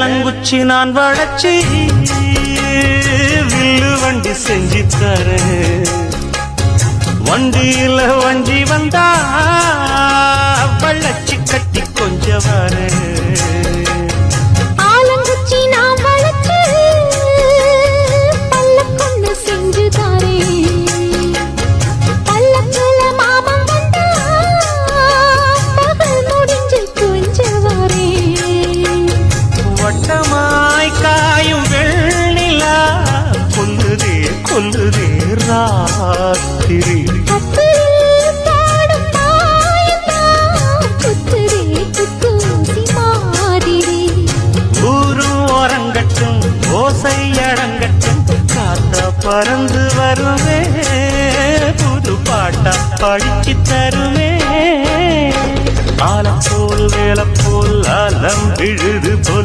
ஏலங்குச்சி நான் வளைச்சி வில்லு வண்டி செஞ்சு தரேன். வண்டியில வஞ்சி வந்தா வளைச்சி கட்டி கொஞ்சம் வரேன். ஆலங்குச்சி நான் வளைச்சு பல்லக்கொன்னு செஞ்சு தரேன். பல்லக்குல மாமன் வந்தா பகல் முடிஞ்சு கொஞ்சம் வரேன். வட்டமாய் காயும் வெண்ணிலா கொல்லுதே கொல்லுதே ராத்திரி. கட்டில் பாடும் மாயந்தான் குத்துதே குத்தூசி மாதிரி. ஊரும் ஓரங்கட்டும் ஓசை அடங்கட்டும் காத்தா பறந்து வருவே புது பாட்டா படிச்சு தருவே. ஆலப்போல் வேலப்போல் அலம் விழுது போல்